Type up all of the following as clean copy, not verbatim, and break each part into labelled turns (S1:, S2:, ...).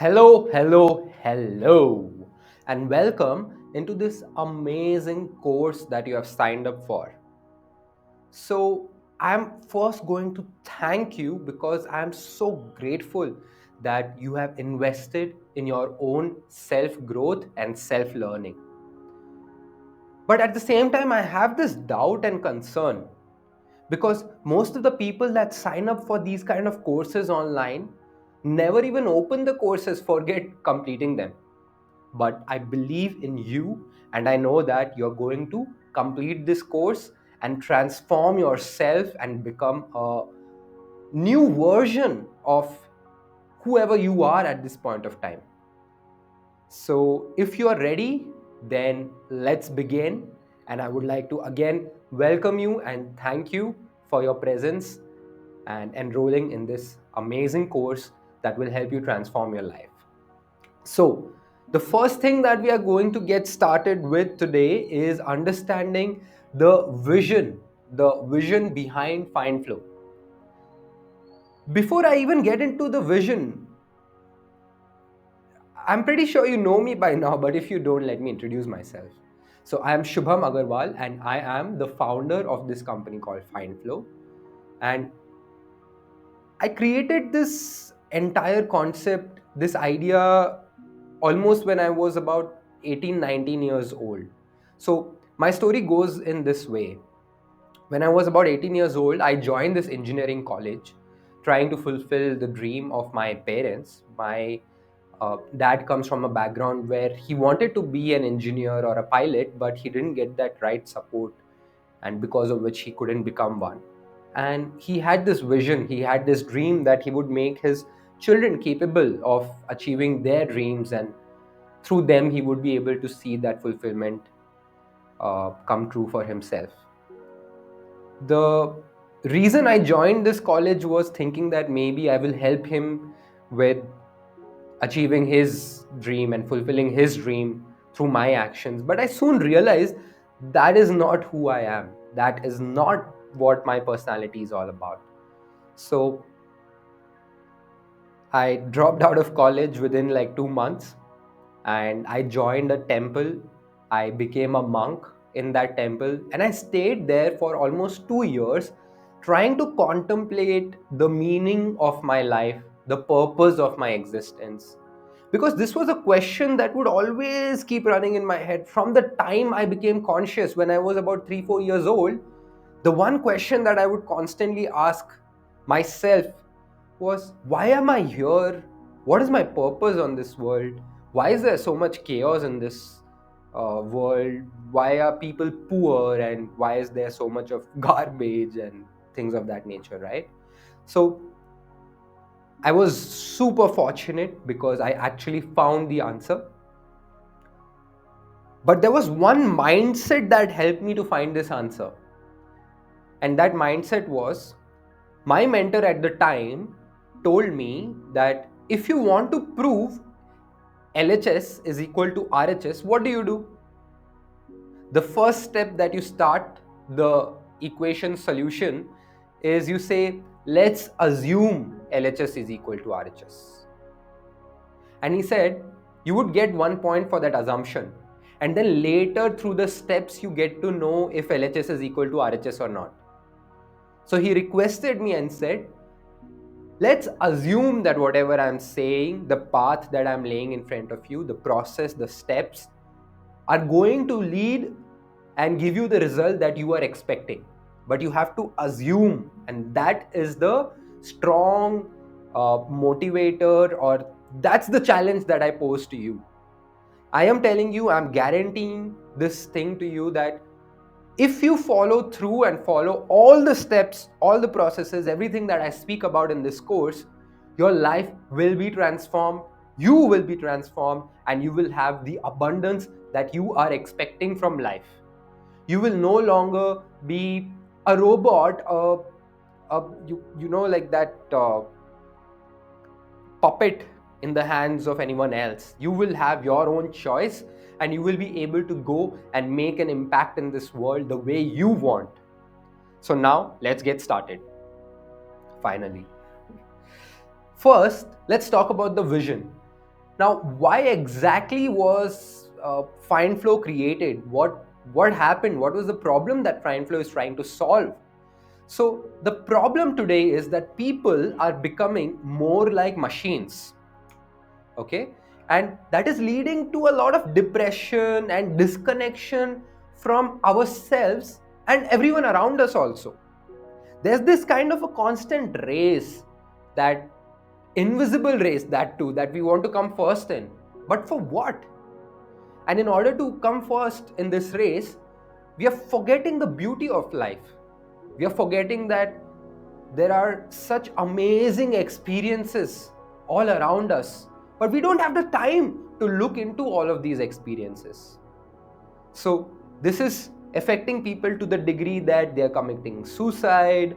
S1: Hello, and welcome into this amazing course that you have signed up for. So, I'm first going to thank you because I'm so grateful that you have invested in your own self growth and self learning. But at the same time, I have this doubt and concern because most of the people that sign up for these kind of courses online never even open the courses, forget completing them. But I believe in you, and I know that you're going to complete this course and transform yourself and become a new version of whoever you are at this point of time. So, if you are ready, then let's begin. And I would like to again welcome you and thank you for your presence and enrolling in this amazing course that will help you transform your life. So, the first thing that we are going to get started with today is understanding the vision behind FyndFlow. Before I even get into the vision, I'm pretty sure you know me by now, but if you don't, let me introduce myself. So, I am Shubham Agarwal and I am the founder of this company called FyndFlow. And I created this entire concept, this idea almost when I was about 18, 19 years old. So, my story goes in this way. When I was about 18 years old, I joined this engineering college trying to fulfill the dream of my parents. My dad comes from a background where he wanted to be an engineer or a pilot, but he didn't get that right support, and because of which he couldn't become one. And he had this vision, he had this dream that he would make his children capable of achieving their dreams, and through them, he would be able to see that fulfillment come true for himself. The reason I joined this college was thinking that maybe I will help him with achieving his dream and fulfilling his dream through my actions. But I soon realized that is not who I am. That is not what my personality is all about. So I dropped out of college within like 2 months and I joined a temple. I became a monk in that temple and I stayed there for almost 2 years trying to contemplate the meaning of my life, the purpose of my existence. Because this was a question that would always keep running in my head from the time I became conscious when I was about 3, 4 years old. The one question that I would constantly ask myself was, why am I here? What is my purpose on this world? Why is there so much chaos in this world? Why are people poor? And why is there so much of garbage and things of that nature, right? So I was super fortunate because I actually found the answer. But there was one mindset that helped me to find this answer. And that mindset was, my mentor at the time told me that if you want to prove LHS is equal to RHS, what do? The first step that you start the equation solution is you say, let's assume LHS is equal to RHS. And he said, you would get 1 point for that assumption. And then later through the steps, you get to know if LHS is equal to RHS or not. So he requested me and said, let's assume that whatever I'm saying, the path that I'm laying in front of you, the process, the steps are going to lead and give you the result that you are expecting. But you have to assume, and that is the strong motivator, or that's the challenge that I pose to you. I am telling you, I'm guaranteeing this thing to you that if you follow through and follow all the steps, all the processes, everything that I speak about in this course, your life will be transformed, you will be transformed, and you will have the abundance that you are expecting from life. You will no longer be a robot, like that puppet in the hands of anyone else. You will have your own choice and you will be able to go and make an impact in this world the way you want. So now let's get started. Finally. First, let's talk about the vision. Now, why exactly was FyndFlow created? What happened? What was the problem that FyndFlow is trying to solve? So the problem today is that people are becoming more like machines. Okay, and that is leading to a lot of depression and disconnection from ourselves and everyone around us also. There's this kind of a constant race, that invisible race, that too, that we want to come first in. But for what? And in order to come first in this race, we are forgetting the beauty of life. We are forgetting that there are such amazing experiences all around us, but we don't have the time to look into all of these experiences. So this is affecting people to the degree that they are committing suicide.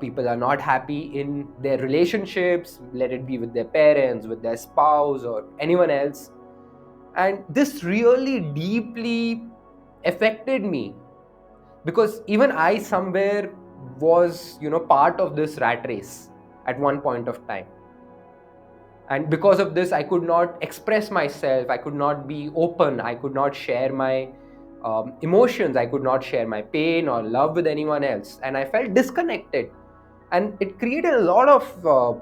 S1: People are not happy in their relationships, let it be with their parents, with their spouse, or anyone else. And this really deeply affected me, because even I somewhere was, part of this rat race at one point of time. And because of this, I could not express myself, I could not be open, I could not share my emotions, I could not share my pain or love with anyone else, and I felt disconnected. And it created a lot of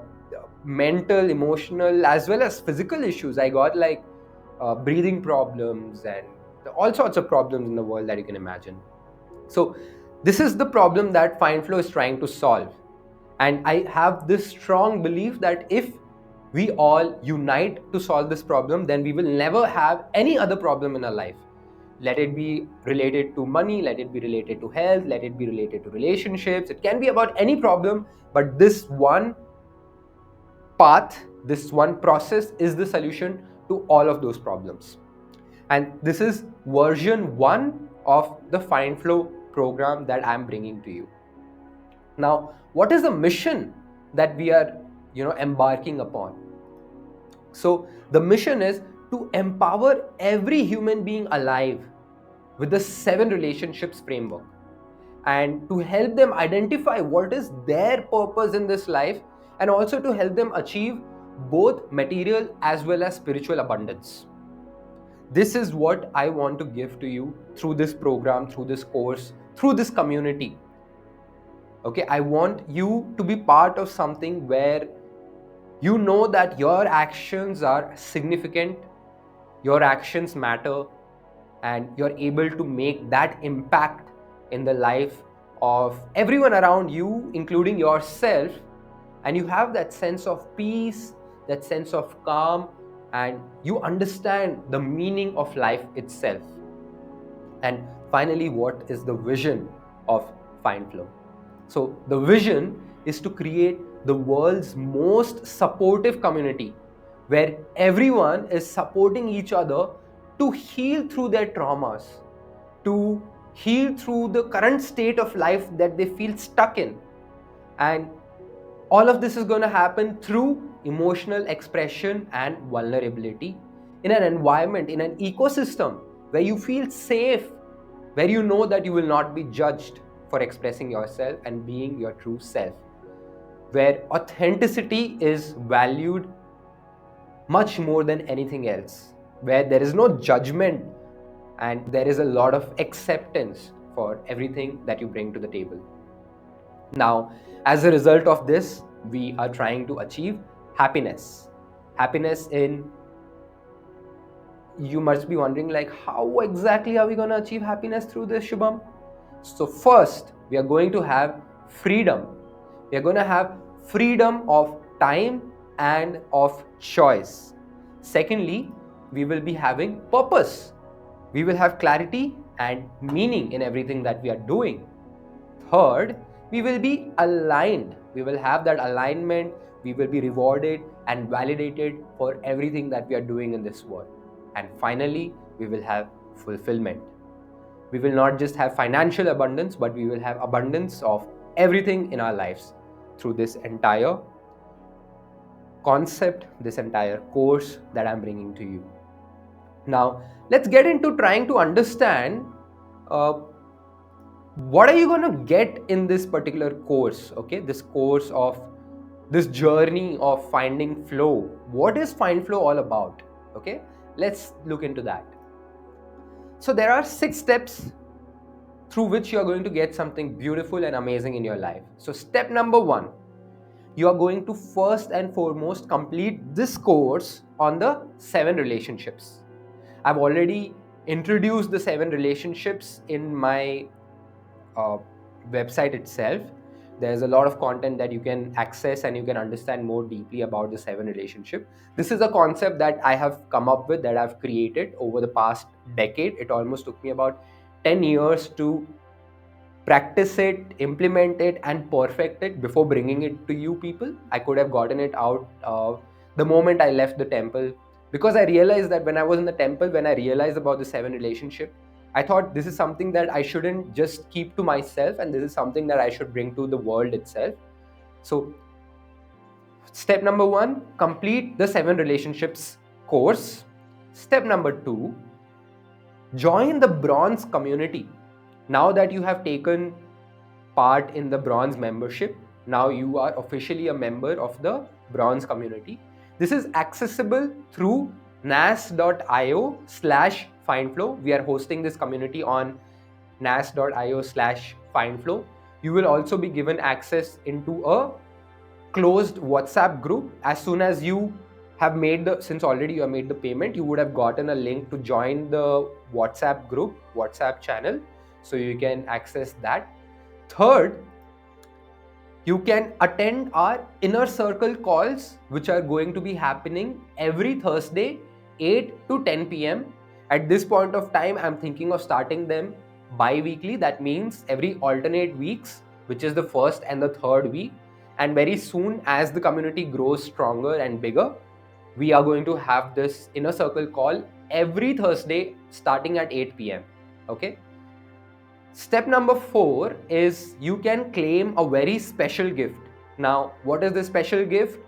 S1: mental, emotional, as well as physical issues. I got like breathing problems and all sorts of problems in the world that you can imagine. So this is the problem that FyndFlow is trying to solve. And I have this strong belief that if we all unite to solve this problem, then we will never have any other problem in our life. Let it be related to money, let it be related to health, let it be related to relationships. It can be about any problem, but this one path, this one process is the solution to all of those problems. And this is version 1 of the FyndFlow program that I'm bringing to you. Now, what is the mission that we are, embarking upon? So the mission is to empower every human being alive with the 7 relationships framework, and to help them identify what is their purpose in this life, and also to help them achieve both material as well as spiritual abundance. This is what I want to give to you through this program, through this course, through this community. Okay, I want you to be part of something where you know that your actions are significant, your actions matter, and you're able to make that impact in the life of everyone around you, including yourself. And you have that sense of peace, that sense of calm, and you understand the meaning of life itself. And finally, what is the vision of FyndFlow? So the vision is to create the world's most supportive community, where everyone is supporting each other to heal through their traumas, to heal through the current state of life that they feel stuck in. And all of this is going to happen through emotional expression and vulnerability in an environment, in an ecosystem where you feel safe, where you know that you will not be judged for expressing yourself and being your true self, where authenticity is valued much more than anything else, where there is no judgment and there is a lot of acceptance for everything that you bring to the table. Now, as a result of this, we are trying to achieve happiness. Happiness in, you must be wondering, like, how exactly are we going to achieve happiness through this, Shubham? So first, we are going to have freedom. We are going to have freedom of time and of choice. Secondly, we will be having purpose. We will have clarity and meaning in everything that we are doing. Third, we will be aligned. We will have that alignment. We will be rewarded and validated for everything that we are doing in this world. And finally, we will have fulfillment. We will not just have financial abundance, but we will have abundance of everything in our lives through this entire concept, this entire course that I'm bringing to you. Now, let's get into trying to understand what are you going to get in this particular course, okay? This course of this journey of finding flow. What is FyndFlow all about? Okay, let's look into that. So there are 6 steps through which you are going to get something beautiful and amazing in your life. So step number 1, you are going to first and foremost complete this course on the 7 relationships. I've already introduced the 7 relationships in my uh, website itself. There's a lot of content that you can access and you can understand more deeply about the 7 relationship. This is a concept that I have come up with, that I've created over the past decade. It almost took me about 10 years to practice it, implement it, and perfect it before bringing it to you people. I could have gotten it out the moment I left the temple, because I realized that when I was in the temple, when I realized about the 7 relationship, I thought this is something that I shouldn't just keep to myself, and this is something that I should bring to the world itself. So step number 1, complete the 7 relationships course. Step number 2, join the bronze community. Now that you have taken part in the bronze membership, now you are officially a member of the bronze community. This is accessible through nas.io/findflow. We are hosting this community on nas.io/findflow. You will also be given access into a closed WhatsApp group. As soon as you have since already you have made the payment, you would have gotten a link to join the WhatsApp group, WhatsApp channel, so you can access that. Third, you can attend our inner circle calls, which are going to be happening every Thursday, 8 to 10 p.m. At this point of time, I'm thinking of starting them bi-weekly. That means every alternate weeks, which is the first and the third week. And very soon, as the community grows stronger and bigger, we are going to have this inner circle call every Thursday starting at 8 p.m. Okay. Step number 4 is you can claim a very special gift. Now, what is the special gift?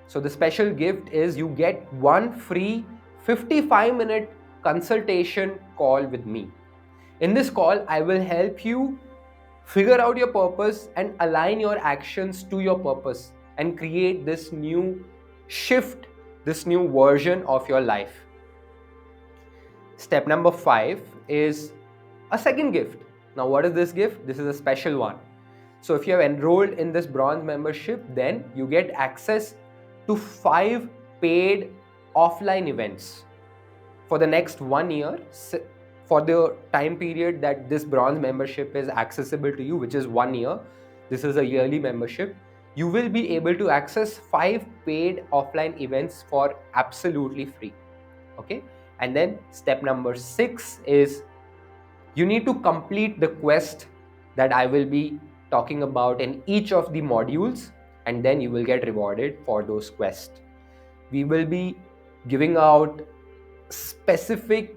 S1: So the special gift is you get one free 55-minute consultation call with me. In this call, I will help you figure out your purpose and align your actions to your purpose and create this new shift, this new version of your life. Step number 5 is a second gift. Now, what is this gift? This is a special one. So if you have enrolled in this bronze membership, then you get access to 5 paid offline events for the next 1 year. For the time period that this bronze membership is accessible to you, which is 1 year, this is a yearly membership, you will be able to access 5 paid offline events for absolutely free. Okay. And then step number 6 is you need to complete the quest that I will be talking about in each of the modules, and then you will get rewarded for those quests. We will be giving out specific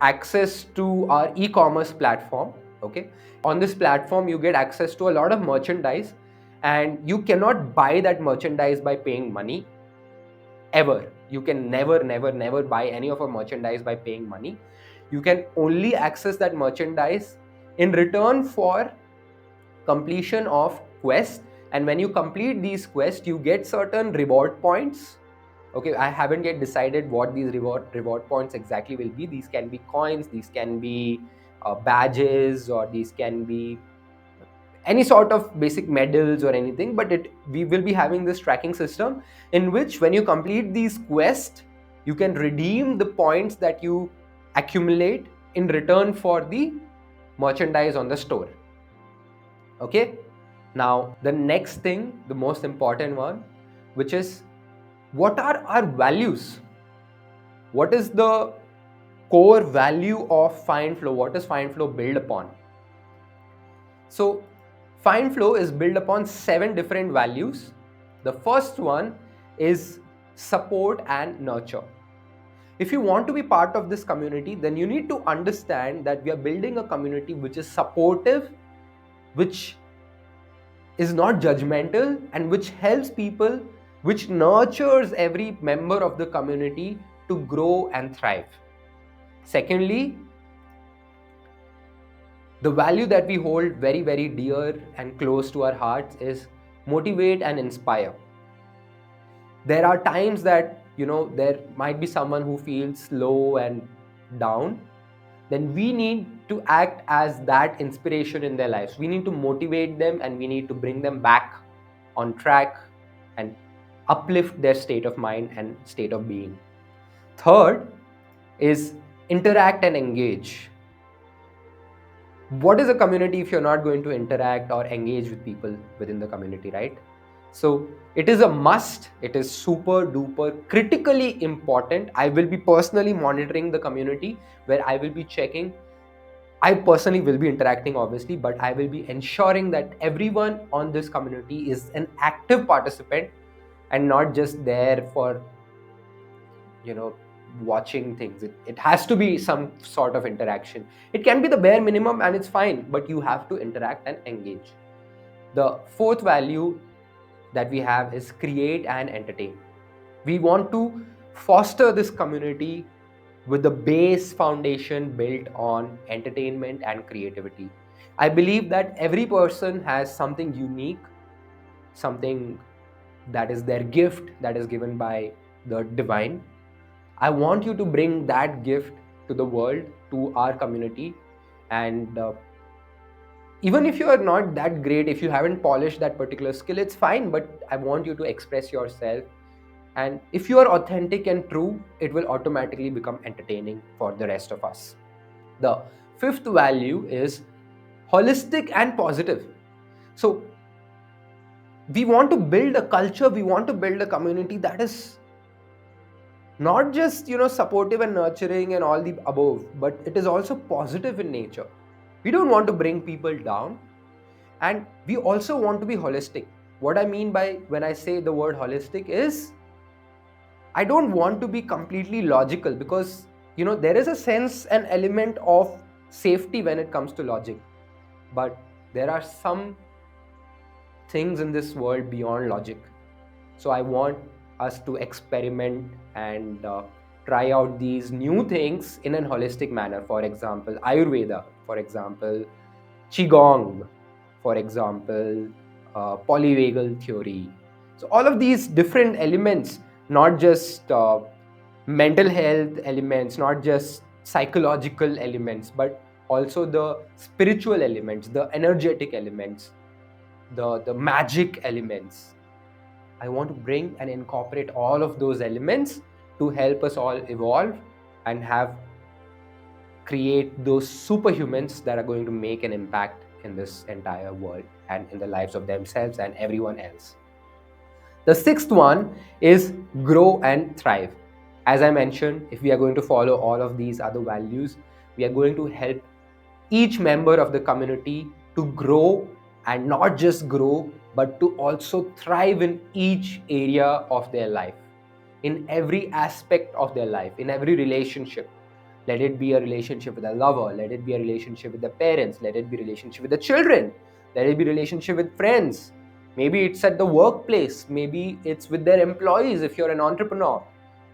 S1: access to our e-commerce platform. Okay, on this platform you get access to a lot of merchandise, and you cannot buy that merchandise by paying money ever. You can never buy any of our merchandise by paying money. You can only access that merchandise in return for completion of quests, and when you complete these quests, you get certain reward points. Okay, I haven't yet decided what these reward points exactly will be. These can be coins, these can be badges, or these can be any sort of basic medals or anything, but we will be having this tracking system in which when you complete these quests, you can redeem the points that you accumulate in return for the merchandise on the store. Okay, now the next thing, the most important one, which is what are our values? What is the core value of FyndFlow? What does FyndFlow build upon? So FyndFlow is built upon 7 different values. The first one is support and nurture. If you want to be part of this community, then you need to understand that we are building a community which is supportive, which is not judgmental, and which helps people, which nurtures every member of the community to grow and thrive. Secondly, the value that we hold very, very dear and close to our hearts is motivate and inspire. There are times that, there might be someone who feels low and down. Then we need to act as that inspiration in their lives. We need to motivate them and we need to bring them back on track and uplift their state of mind and state of being. Third is interact and engage. What is a community if you're not going to interact or engage with people within the community, right? So it is a must. It is super duper critically important. I will be personally monitoring the community, where I will be checking. I personally will be interacting, obviously, but I will be ensuring that everyone on this community is an active participant and not just there for, watching things. It has to be some sort of interaction. It can be the bare minimum and it's fine, but you have to interact and engage. The fourth value that we have is create and entertain. We want to foster this community with the base foundation built on entertainment and creativity. I believe that every person has something unique, something that is their gift that is given by the divine. I want you to bring that gift to the world, to our community. And even if you are not that great, if you haven't polished that particular skill, it's fine, but I want you to express yourself. And if you are authentic and true, it will automatically become entertaining for the rest of us. The fifth value is holistic and positive. So we want to build a culture, we want to build a community that is not just, supportive and nurturing and all the above, but it is also positive in nature. We don't want to bring people down, and we also want to be holistic. What I mean by when I say the word holistic is, I don't want to be completely logical, because there is a sense, an element of safety when it comes to logic, but there are some things in this world beyond logic. So I want us to experiment and try out these new things in a holistic manner. For example, Ayurveda, for example, Qigong, for example, polyvagal theory. So all of these different elements, not just mental health elements, not just psychological elements, but also the spiritual elements, the energetic elements, the magic elements. I want to bring and incorporate all of those elements to help us all evolve and create those superhumans that are going to make an impact in this entire world and in the lives of themselves and everyone else. The sixth one is grow and thrive. As I mentioned, if we are going to follow all of these other values, we are going to help each member of the community to grow, and not just grow, but to also thrive in each area of their life, in every aspect of their life, in every relationship. Let it be a relationship with a lover, let it be a relationship with the parents, let it be a relationship with the children, let it be a relationship with friends. Maybe it's at the workplace, maybe it's with their employees if you're an entrepreneur.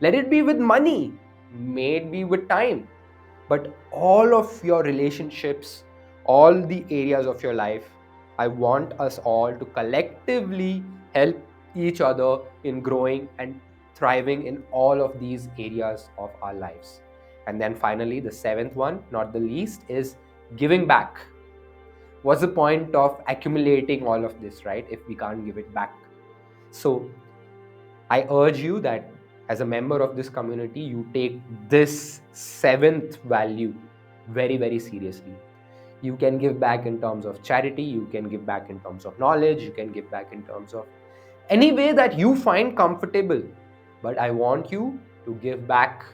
S1: Let it be with money, may it be with time. But all of your relationships, all the areas of your life, I want us all to collectively help each other in growing and thriving in all of these areas of our lives. And then finally, the seventh one, not the least, is giving back. What's the point of accumulating all of this, right, if we can't give it back? So I urge you that as a member of this community, you take this seventh value very, very seriously. You can give back in terms of charity, you can give back in terms of knowledge, you can give back in terms of any way that you find comfortable. But I want you to give back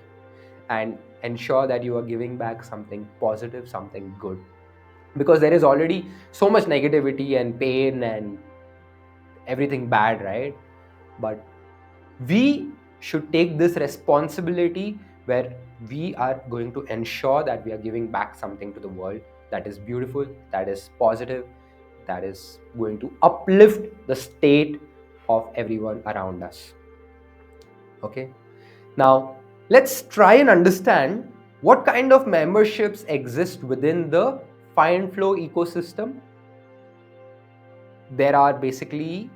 S1: and ensure that you are giving back something positive, something good. Because there is already so much negativity and pain and everything bad, right? But we should take this responsibility where we are going to ensure that we are giving back something to the world that is beautiful, that is positive, that is going to uplift the state of everyone around us. Okay, now let's try and understand what kind of memberships exist within the FyndFlow ecosystem. There are basically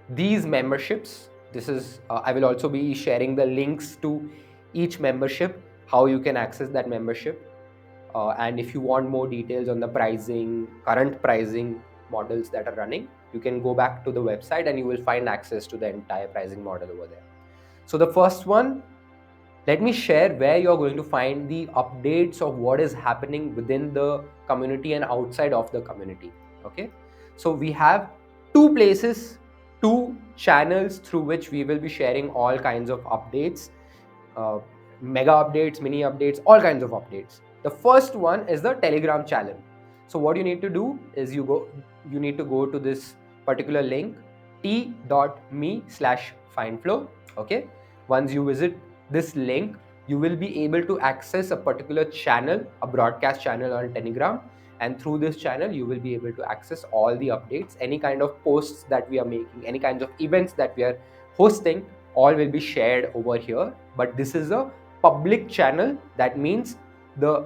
S1: these memberships. This is I will also be sharing the links to each membership, how you can access that membership. And if you want more details on the pricing, current pricing models that are running, you can go back to the website and you will find access to the entire pricing model over there. So the first one, let me share where you're going to find the updates of what is happening within the community and outside of the community. Okay, so we have two places, two channels through which we will be sharing all kinds of updates, uh, mega updates, mini updates, all kinds of updates. The first one is the Telegram channel. So what you need to do is you need to go to this particular link, t.me/findflow. Okay, once you visit this link, you will be able to access a particular channel, a broadcast channel on Telegram, and through this channel you will be able to access all the updates, any kind of posts that we are making, any kinds of events that we are hosting, all will be shared over here. But this is a public channel. That means the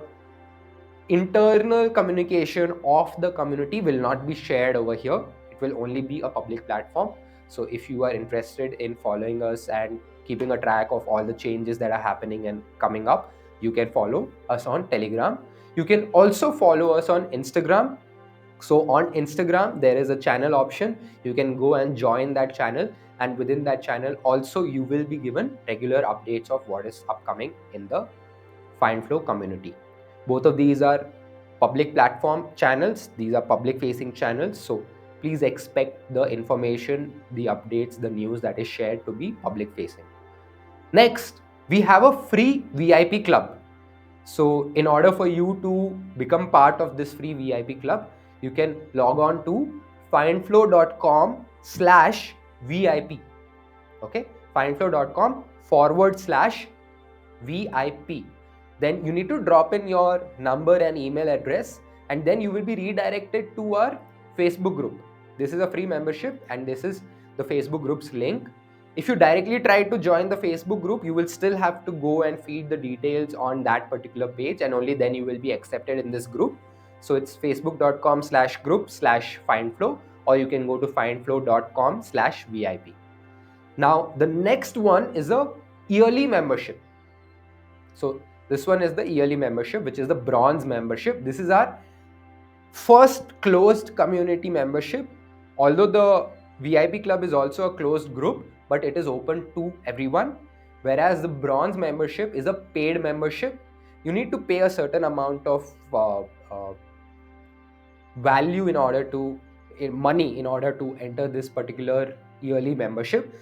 S1: internal communication of the community will not be shared over here. It will only be a public platform. So if you are interested in following us and keeping a track of all the changes that are happening and coming up, you can follow us on Telegram. You can also follow us on Instagram. So on Instagram, there is a channel option. You can go and join that channel, and within that channel also you will be given regular updates of what is upcoming in the FyndFlow community. Both of these are public platform channels. These are public facing channels. So please expect the information, the updates, the news that is shared to be public facing. Next, we have a free VIP club. So in order for you to become part of this free VIP club, you can log on to findflow.com/VIP. Okay, findflow.com/VIP. Then you need to drop in your number and email address, and then you will be redirected to our Facebook group. This is a free membership, and this is the Facebook group's link. If you directly try to join the Facebook group, you will still have to go and feed the details on that particular page, and only then you will be accepted in this group. So it's facebook.com/group/findflow, or you can go to findflow.com/VIP. Now, the next one is a yearly membership. So this one is the yearly membership, which is the bronze membership. This is our first closed community membership. Although the VIP club is also a closed group, but it is open to everyone. Whereas the bronze membership is a paid membership. You need to pay a certain amount of value in order to money in order to enter this particular yearly membership.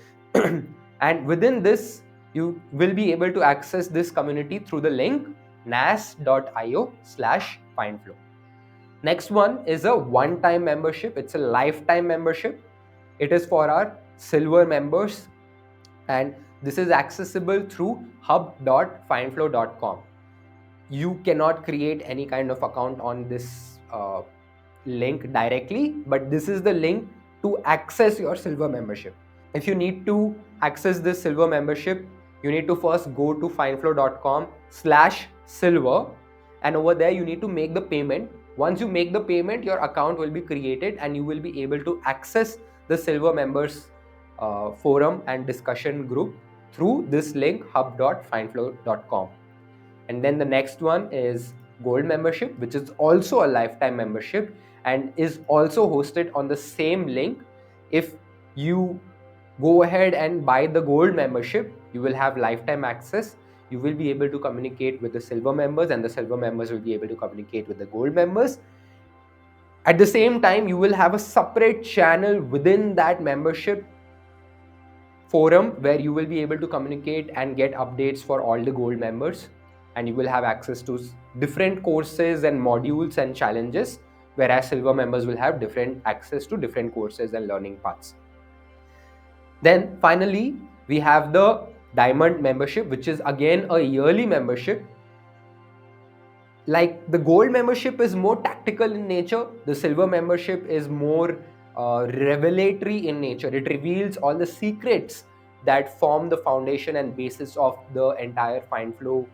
S1: And within this, you will be able to access this community through the link nas.io/findflow. Next one is a one-time membership. It's a lifetime membership. It is for our silver members, and this is accessible through hub.findflow.com. You cannot create any kind of account on this link directly, but this is the link to access your silver membership. If you need to access this silver membership, you need to first go to findflow.com/silver, and over there you need to make the payment. Once you make the payment, your account will be created and you will be able to access the silver members forum and discussion group through this link hub.findflow.com. And then the next one is gold membership, which is also a lifetime membership and is also hosted on the same link. If you go ahead and buy the gold membership, you will have lifetime access. You will be able to communicate with the silver members, and the silver members will be able to communicate with the gold members. At the same time, you will have a separate channel within that membership forum where you will be able to communicate and get updates for all the gold members, and you will have access to different courses and modules and challenges, whereas silver members will have different access to different courses and learning paths. Then finally, we have the diamond membership, which is again a yearly membership. Like the gold membership is more tactical in nature, the silver membership is more revelatory in nature. It reveals all the secrets that form the foundation and basis of the entire FyndFlow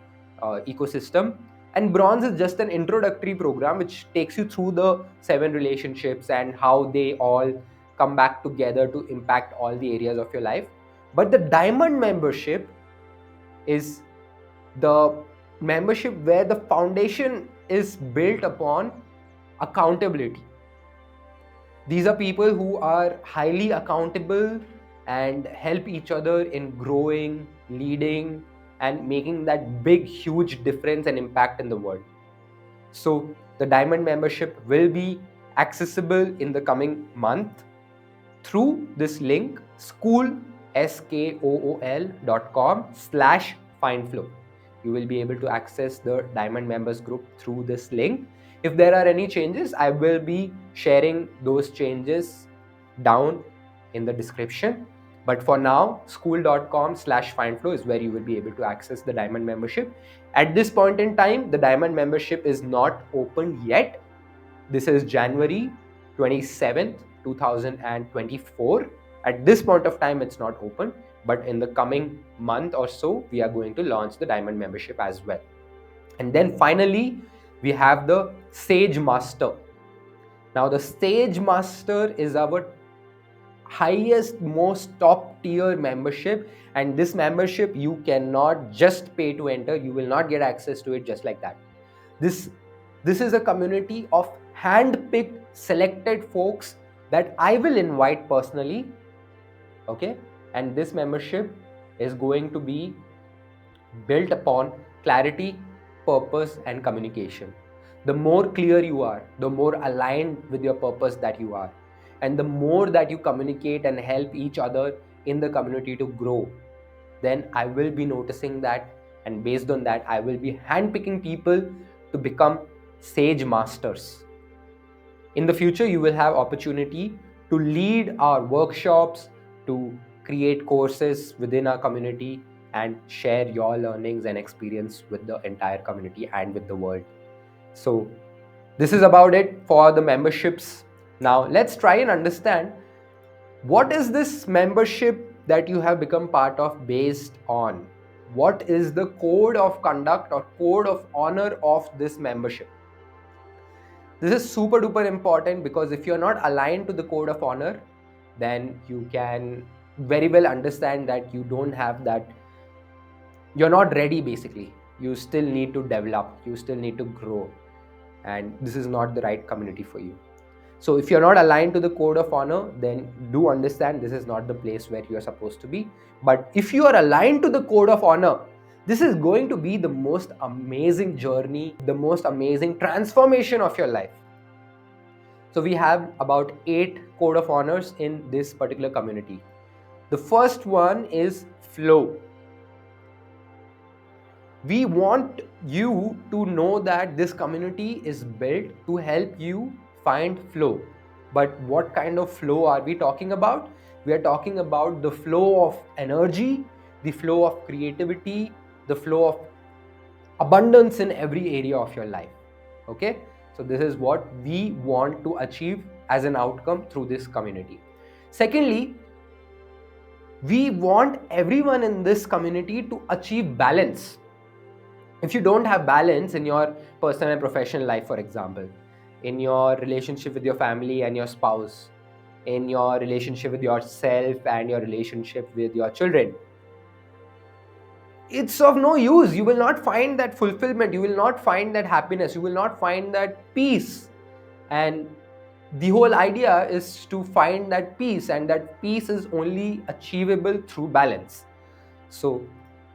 S1: ecosystem. And bronze is just an introductory program which takes you through the 7 relationships and how they all come back together to impact all the areas of your life. But the diamond membership is the membership where the foundation is built upon accountability. These are people who are highly accountable and help each other in growing, leading, and making that big, huge difference and impact in the world. So the diamond membership will be accessible in the coming month through this link, skool.com/findflow. You will be able to access the diamond members group through this link. If there are any changes, I will be sharing those changes down in the description. But for now, skool.com/findflow is where you will be able to access the diamond membership. At this point in time, the diamond membership is not open yet. This is January 27th, 2024. At this point of time, it's not open, but in the coming month or so, we are going to launch the diamond membership as well. And then finally, we have the Sage Master. Now, the Sage Master is our highest, most top tier membership, and this membership you cannot just pay to enter. You will not get access to it just like that. This is a community of hand-picked, selected folks that I will invite personally. Okay, and this membership is going to be built upon clarity, purpose, and communication. The more clear you are, the more aligned with your purpose that you are, and the more that you communicate and help each other in the community to grow, then I will be noticing that, and based on that, I will be handpicking people to become Sage Masters. In the future, you will have opportunity to lead our workshops, to create courses within our community, and share your learnings and experience with the entire community and with the world. So this is about it for the memberships. Now let's try and understand, what is this membership that you have become part of based on? What is the code of conduct or code of honor of this membership? This is super duper important, because if you're not aligned to the code of honor, then you can very well understand that you don't have that, you're not ready basically. You still need to develop, you still need to grow, and this is not the right community for you. So if you're not aligned to the code of honor, then do understand this is not the place where you're supposed to be. But if you are aligned to the code of honor, this is going to be the most amazing journey, the most amazing transformation of your life. So we have about 8 code of honors in this particular community. The first one is flow. We want you to know that this community is built to help you find flow. But what kind of flow are we talking about? We are talking about the flow of energy, the flow of creativity, the flow of abundance in every area of your life. Okay, so this is what we want to achieve as an outcome through this community. Secondly, we want everyone in this community to achieve balance. If you don't have balance in your personal and professional life, for example, in your relationship with your family and your spouse, in your relationship with yourself and your relationship with your children, it's of no use. You will not find that fulfillment, you will not find that happiness, you will not find that peace. And the whole idea is to find that peace, and that peace is only achievable through balance. So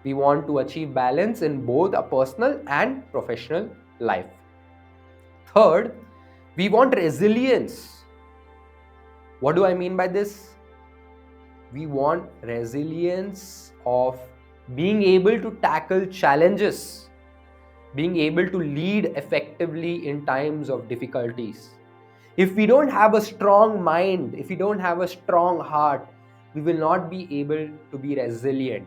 S1: we want to achieve balance in both a personal and professional life. Third, we want resilience. What do I mean by this? We want resilience of being able to tackle challenges, being able to lead effectively in times of difficulties. If we don't have a strong mind, if we don't have a strong heart, we will not be able to be resilient.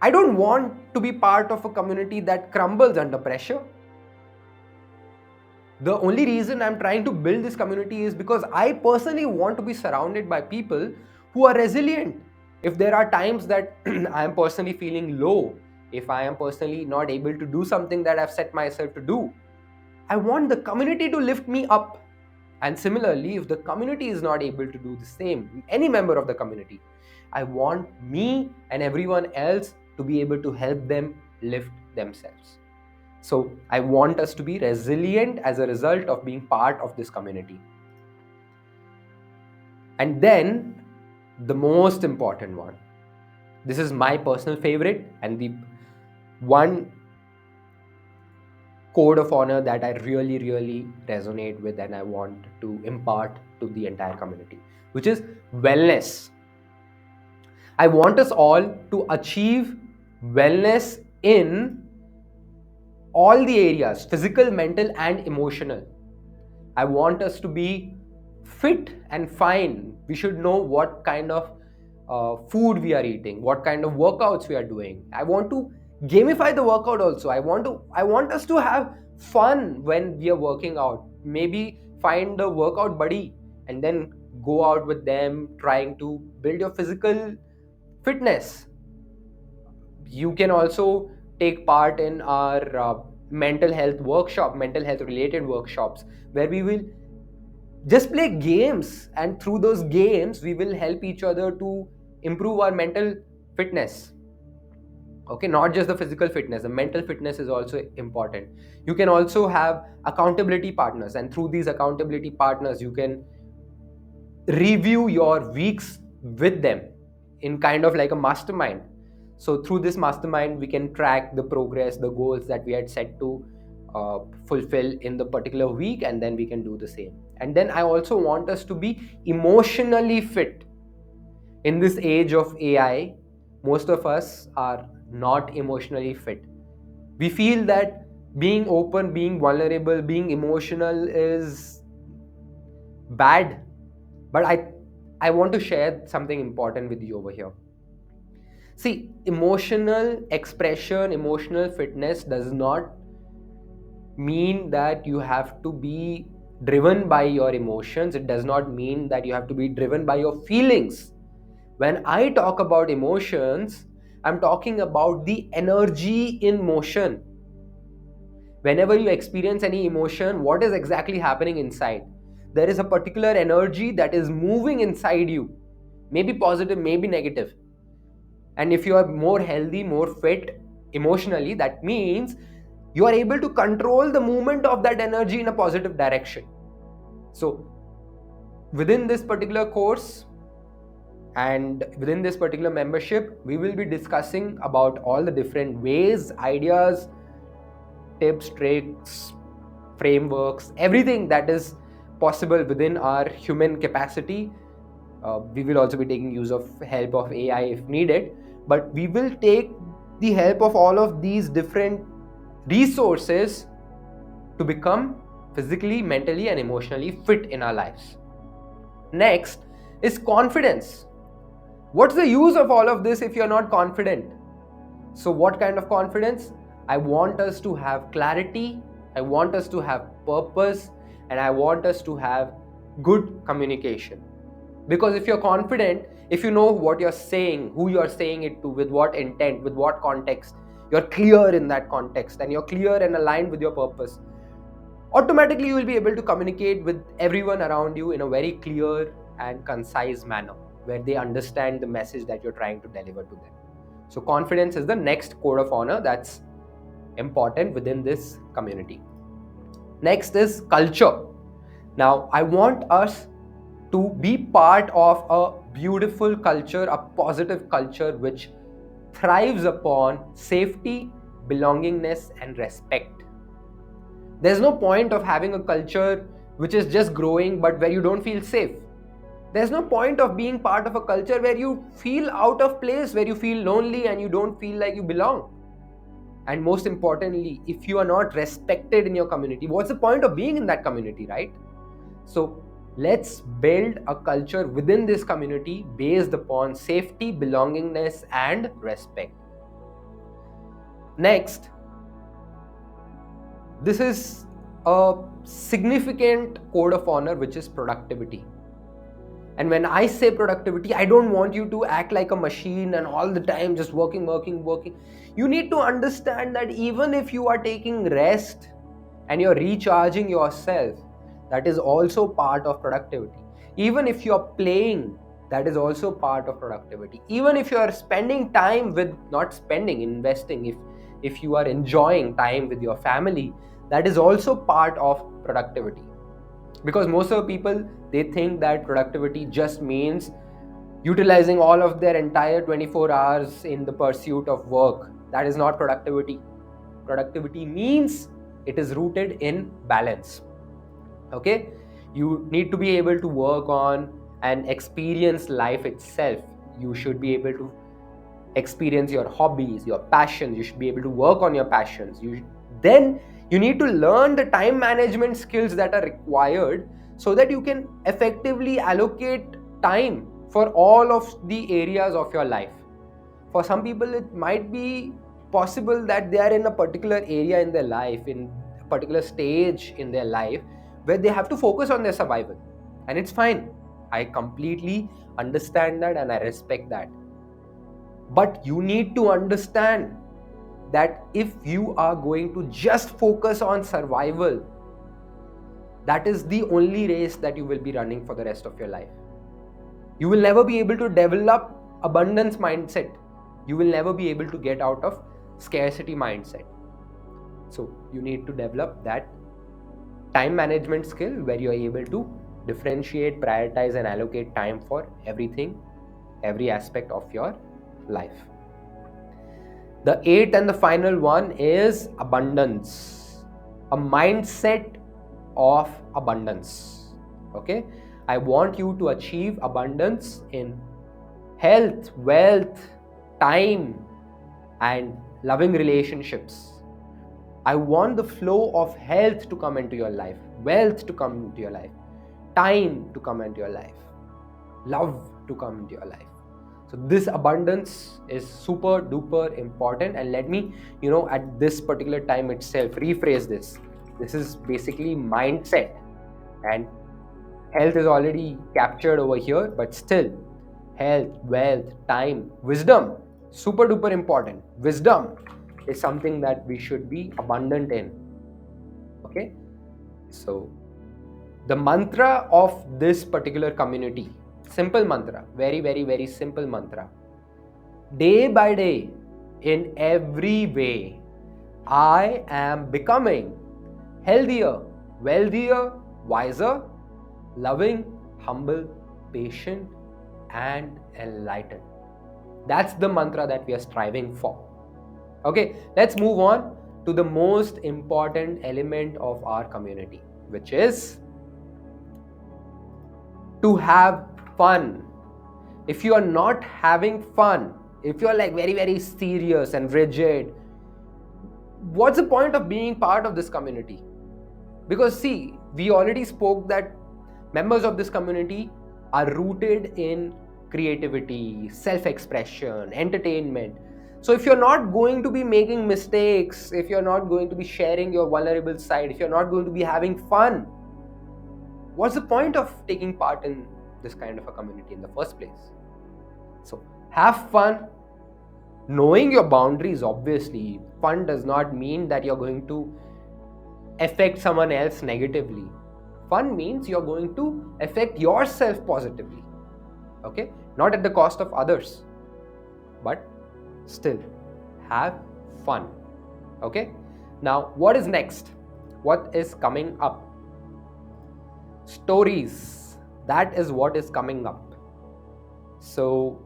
S1: I don't want to be part of a community that crumbles under pressure. The only reason I'm trying to build this community is because I personally want to be surrounded by people who are resilient. If there are times that I am personally feeling low, if I am personally not able to do something that I've set myself to do, I want the community to lift me up. And similarly, if the community is not able to do the same, any member of the community, I want me and everyone else to be able to help them lift themselves. So I want us to be resilient as a result of being part of this community. And then the most important one, this is my personal favorite and the one code of honor that I really, really resonate with and I want to impart to the entire community, which is wellness. I want us all to achieve wellness in all the areas, physical, mental, and emotional. I want us to be fit and fine. We should know what kind of food we are eating, what kind of workouts we are doing. I want to gamify the workout also. I want us to have fun when we are working out. Maybe find a workout buddy and then go out with them trying to build your physical fitness. You can also take part in our mental health workshop, mental health related workshops, where we will just play games, and through those games we will help each other to improve our mental fitness. Okay, not just the physical fitness, the mental fitness is also important. You can also have accountability partners, and through these accountability partners you can review your weeks with them in kind of like a mastermind. So through this mastermind we can track the progress, the goals that we had set to fulfill in the particular week, and then we can do the same. And then I also want us to be emotionally fit. In this age of AI, most of us are not emotionally fit. We feel that being open, being vulnerable, being emotional is bad. But I want to share something important with you over here. See, emotional expression, emotional fitness does not mean that you have to be driven by your emotions. It does not mean that you have to be driven by your feelings. When I talk about emotions, I'm talking about the energy in motion. Whenever you experience any emotion, what is exactly happening inside? There is a particular energy that is moving inside you, maybe positive, maybe negative. And if you are more healthy, more fit emotionally, that means you are able to control the movement of that energy in a positive direction. So within this particular course and within this particular membership, we will be discussing about all the different ways, ideas, tips, tricks, frameworks, everything that is possible within our human capacity. We will also be taking use of help of AI if needed, but we will take the help of all of these different resources to become physically, mentally, and emotionally fit in our lives. Next is confidence. What's the use of all of this if you're not confident? So what kind of confidence? I want us to have clarity, I want us to have purpose, and I want us to have good communication. Because if you're confident, if you know what you're saying, who you're saying it to, with what intent, with what context, you're clear in that context and you're clear and aligned with your purpose, automatically you will be able to communicate with everyone around you in a very clear and concise manner where they understand the message that you're trying to deliver to them. So confidence is the next code of honor that's important within this community. Next is culture. Now, I want us to be part of a beautiful culture, a positive culture which thrives upon safety, belongingness, and respect. There's no point of having a culture which is just growing but where you don't feel safe. There's no point of being part of a culture where you feel out of place, where you feel lonely and you don't feel like you belong. And most importantly, if you are not respected in your community, what's the point of being in that community, right? So let's build a culture within this community based upon safety, belongingness, and respect. Next, this is a significant code of honor, which is productivity. And when I say productivity, I don't want you to act like a machine and all the time just working. You need to understand that even if you are taking rest and you're recharging yourself, that is also part of productivity. Even if you're playing, that is also part of productivity. Even if you are spending time with, not spending, investing, if you are enjoying time with your family, that is also part of productivity. Because most of the people, they think that productivity just means utilizing all of their entire 24 hours in the pursuit of work. That is not productivity. Productivity means it is rooted in balance. Okay, you need to be able to work on and experience life itself. You should be able to experience your hobbies, your passions. You should be able to work on your passions. Then you need to learn the time management skills that are required so that you can effectively allocate time for all of the areas of your life. For some people, it might be possible that they are in a particular area in their life, in a particular stage in their life, where they have to focus on their survival. And it's fine. I completely understand that and I respect that. But you need to understand that if you are going to just focus on survival, that is the only race that you will be running for the rest of your life. You will never be able to develop abundance mindset. You will never be able to get out of scarcity mindset. So you need to develop that time management skill where you are able to differentiate, prioritize, and allocate time for everything, every aspect of your life. The eighth and the final one is abundance, a mindset of abundance. Okay, I want you to achieve abundance in health, wealth, time, and loving relationships. I want the flow of health to come into your life, wealth to come into your life, time to come into your life, love to come into your life. So this abundance is super duper important. And let me, at this particular time itself, rephrase this. This is basically mindset, and health is already captured over here, but still, health, wealth, time, wisdom, super duper important. Wisdom is something that we should be abundant in. Okay, so the mantra of this particular community, simple mantra, very, very, very simple mantra. Day by day, in every way, I am becoming healthier, wealthier, wiser, loving, humble, patient, and enlightened. That's the mantra that we are striving for. Okay, let's move on to the most important element of our community, which is to have fun. If you are not having fun, if you are like very, very serious and rigid, what's the point of being part of this community? Because see, we already spoke that members of this community are rooted in creativity, self-expression, entertainment. So if you're not going to be making mistakes, if you're not going to be sharing your vulnerable side, if you're not going to be having fun, what's the point of taking part in this kind of a community in the first place? So have fun, knowing your boundaries. Obviously, fun does not mean that you're going to affect someone else negatively. Fun means you're going to affect yourself positively. Okay, not at the cost of others, but still have fun. Okay, now what is next? What is coming up? Stories. That is what is coming up. So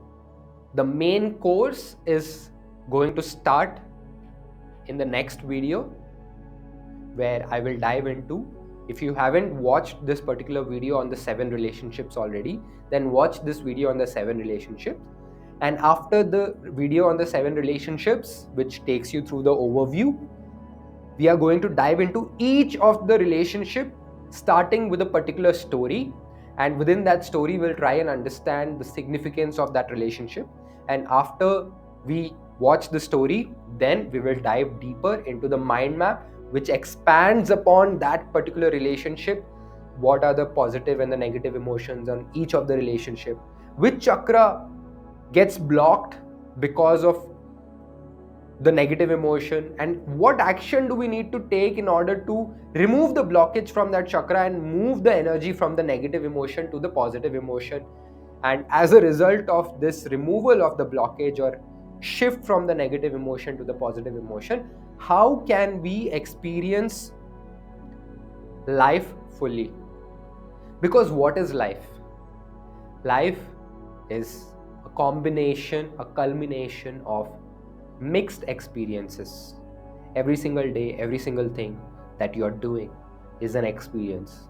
S1: the main course is going to start in the next video, where I will dive into, if you haven't watched this particular video on the 7 relationships already, then watch this video on the 7 relationships. And after the video on the 7 relationships, which takes you through the overview, we are going to dive into each of the relationship, starting with a particular story. And within that story, we'll try and understand the significance of that relationship. And after we watch the story, then we will dive deeper into the mind map, which expands upon that particular relationship. What are the positive and the negative emotions on each of the relationship? Which chakra gets blocked because of the negative emotion, and what action do we need to take in order to remove the blockage from that chakra and move the energy from the negative emotion to the positive emotion. And as a result of this removal of the blockage or shift from the negative emotion to the positive emotion, how can we experience life fully? Because what is life? Life is a combination, a culmination of mixed experiences. Every single day, every single thing that you're doing is an experience.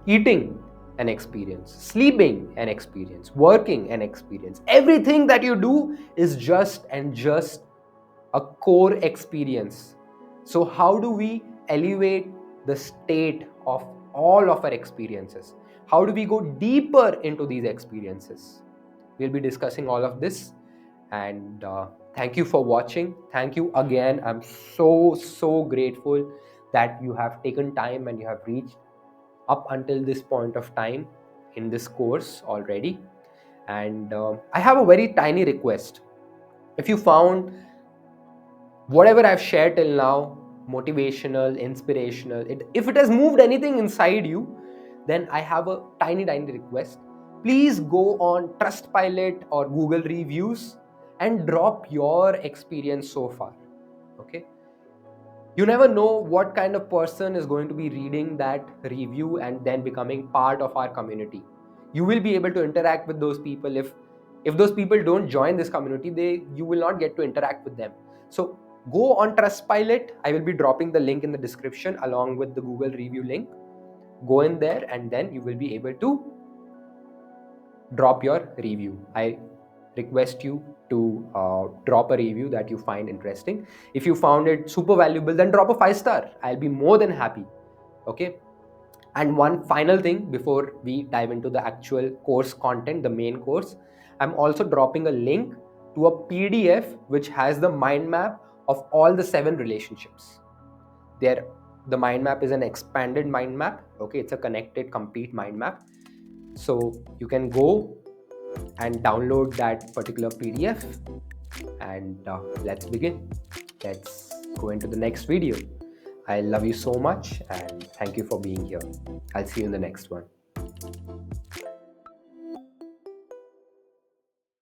S1: Eating, an experience. Sleeping, an experience. Working, an experience. Everything that you do is just a core experience. So how do we elevate the state of all of our experiences? How do we go deeper into these experiences? We'll be discussing all of this. And thank you for watching. Thank you again. I'm so grateful that you have taken time and you have reached up until this point of time in this course already. And I have a very tiny request. If you found whatever I've shared till now motivational, inspirational, if it has moved anything inside you, then I have a tiny request. Please go on Trustpilot or Google reviews and drop your experience so far. Okay, you never know what kind of person is going to be reading that review and then becoming part of our community. You will be able to interact with those people. If those people don't join this community, you will not get to interact with them. So go on Trustpilot. I will be dropping the link in the description along with the Google review link. Go in there and then you will be able to drop your review. I request you to drop a review that you find interesting. If you found it super valuable, then drop a 5-star. I'll be more than happy. Okay. And one final thing before we dive into the actual course content, the main course, I'm also dropping a link to a PDF which has the mind map of all the 7 relationships. There, the mind map is an expanded mind map. Okay, it's a connected, complete mind map. So you can go and download that particular PDF. And let's begin. Let's go into the next video. I love you so much and thank you for being here. I'll see you in the next one.